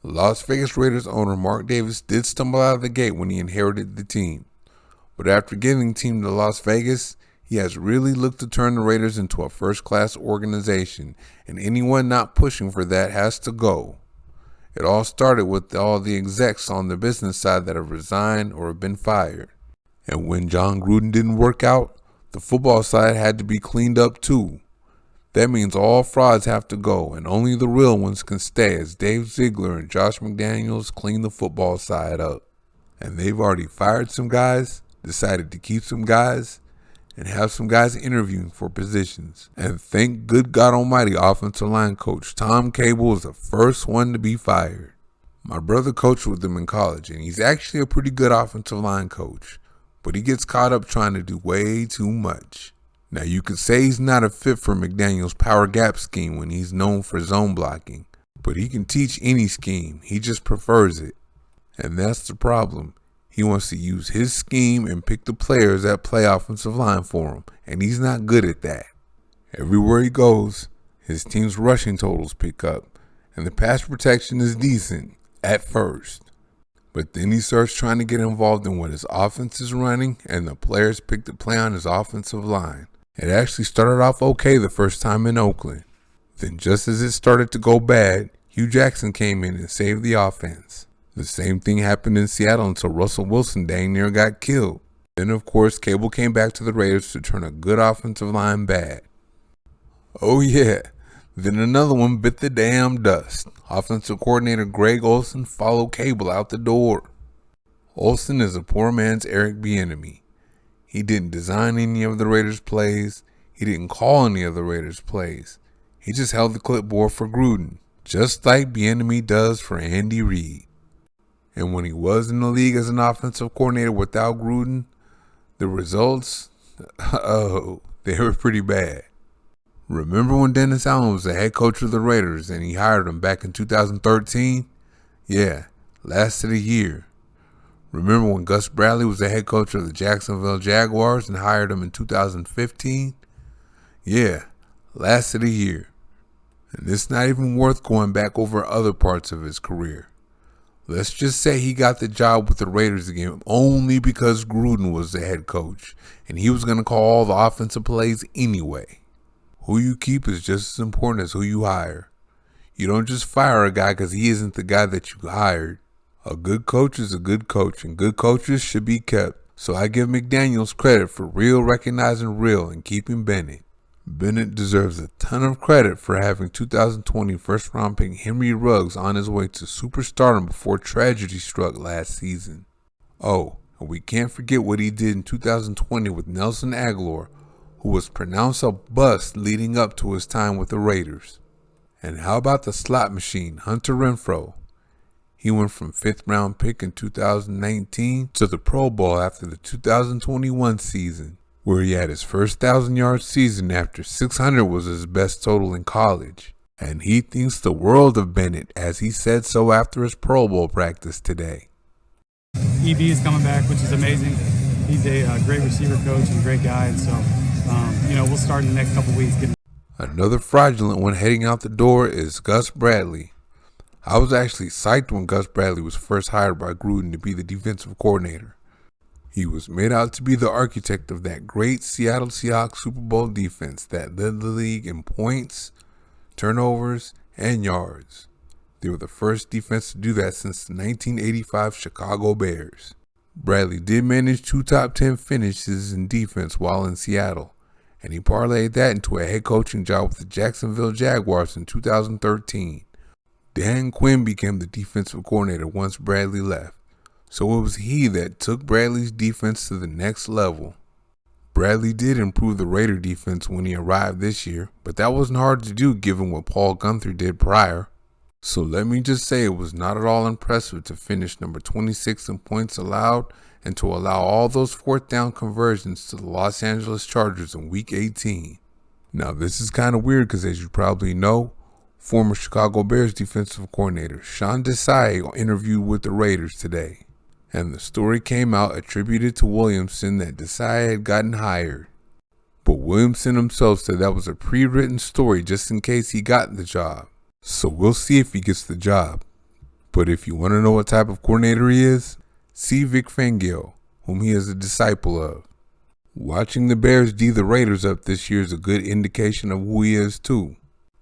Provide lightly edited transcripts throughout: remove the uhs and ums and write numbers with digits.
Las Vegas Raiders owner Mark Davis did stumble out of the gate when he inherited the team, but after giving the team to Las Vegas, he has really looked to turn the Raiders into a first-class organization, and anyone not pushing for that has to go. It all started with all the execs on the business side that have resigned or have been fired. And when John Gruden didn't work out, the football side had to be cleaned up too. That means all frauds have to go, and only the real ones can stay as Dave Ziegler and Josh McDaniels clean the football side up. And they've already fired some guys, decided to keep some guys, and have some guys interviewing for positions. And thank good God Almighty, offensive line coach Tom Cable is the first one to be fired. My brother coached with him in college, and he's actually a pretty good offensive line coach, but he gets caught up trying to do way too much. Now you could say he's not a fit for McDaniels' power gap scheme when he's known for zone blocking, but he can teach any scheme, he just prefers it. And that's the problem. He wants to use his scheme and pick the players that play offensive line for him, and he's not good at that. Everywhere he goes, his team's rushing totals pick up, and the pass protection is decent at first. But then he starts trying to get involved in what his offense is running, and the players pick to play on his offensive line. It actually started off okay the first time in Oakland. Then just as it started to go bad, Hugh Jackson came in and saved the offense. The same thing happened in Seattle until Russell Wilson dang near got killed. Then of course Cable came back to the Raiders to turn a good offensive line bad. Oh yeah, then another one bit the damn dust. Offensive coordinator Greg Olson followed Cable out the door. Olson is a poor man's Eric Bieniemy. He didn't design any of the Raiders' plays. He didn't call any of the Raiders' plays. He just held the clipboard for Gruden, just like Bieniemy does for Andy Reid. And when he was in the league as an offensive coordinator without Gruden, the results, they were pretty bad. Remember when Dennis Allen was the head coach of the Raiders and he hired him back in 2013? Yeah, lasted a year. Remember when Gus Bradley was the head coach of the Jacksonville Jaguars and hired him in 2015? Yeah, lasted a year. And it's not even worth going back over other parts of his career. Let's just say he got the job with the Raiders again only because Gruden was the head coach and he was going to call all the offensive plays anyway. Who you keep is just as important as who you hire. You don't just fire a guy because he isn't the guy that you hired. A good coach is a good coach, and good coaches should be kept. So I give McDaniels credit for real recognizing real and keeping Bennett. Bennett deserves a ton of credit for having 2020 first-round pick Henry Ruggs on his way to superstardom before tragedy struck last season. Oh, and we can't forget what he did in 2020 with Nelson Agholor, who was pronounced a bust leading up to his time with the Raiders. And how about the slot machine, Hunter Renfrow? He went from 5th-round pick in 2019 to the Pro Bowl after the 2021 season, where he had his first 1,000-yard season after 600 was his best total in college. And he thinks the world of Bennett, as he said so after his Pro Bowl practice today. EB is coming back, which is amazing. He's a great receiver coach and great guy, and so we'll start in the next couple weeks. Another fraudulent one heading out the door is Gus Bradley. I was actually psyched when Gus Bradley was first hired by Gruden to be the defensive coordinator. He was made out to be the architect of that great Seattle Seahawks Super Bowl defense that led the league in points, turnovers, and yards. They were the first defense to do that since the 1985 Chicago Bears. Bradley did manage 2 top 10 finishes in defense while in Seattle, and he parlayed that into a head coaching job with the Jacksonville Jaguars in 2013. Dan Quinn became the defensive coordinator once Bradley left, so it was he that took Bradley's defense to the next level. Bradley did improve the Raider defense when he arrived this year, but that wasn't hard to do given what Paul Guenther did prior. So let me just say it was not at all impressive to finish number 26 in points allowed and to allow all those 4th down conversions to the Los Angeles Chargers in Week 18. Now this is kind of weird because, as you probably know, former Chicago Bears defensive coordinator Sean Desai interviewed with the Raiders today, and the story came out attributed to Williamson that Desai had gotten hired. But Williamson himself said that was a pre-written story just in case he got the job. So we'll see if he gets the job. But if you want to know what type of coordinator he is, see Vic Fangio, whom he is a disciple of. Watching the Bears D the Raiders up this year is a good indication of who he is too.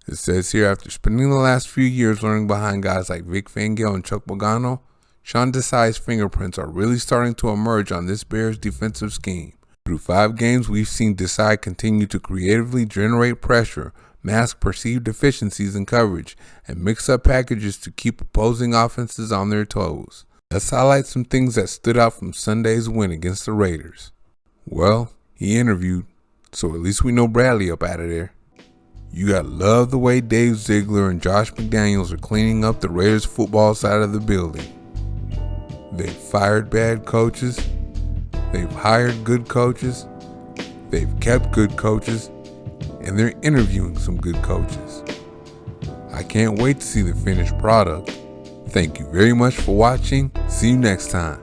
It says here, after spending the last few years learning behind guys like Vic Fangio and Chuck Pagano, Sean Desai's fingerprints are really starting to emerge on this Bears defensive scheme. Through 5 games, we've seen Desai continue to creatively generate pressure, mask perceived deficiencies in coverage, and mix up packages to keep opposing offenses on their toes. Let's highlight some things that stood out from Sunday's win against the Raiders. Well, he interviewed, so at least we know Bradley up out of there. You gotta love the way Dave Ziegler and Josh McDaniels are cleaning up the Raiders football side of the building. They've fired bad coaches, they've hired good coaches, they've kept good coaches, and they're interviewing some good coaches. I can't wait to see the finished product. Thank you very much for watching. See you next time.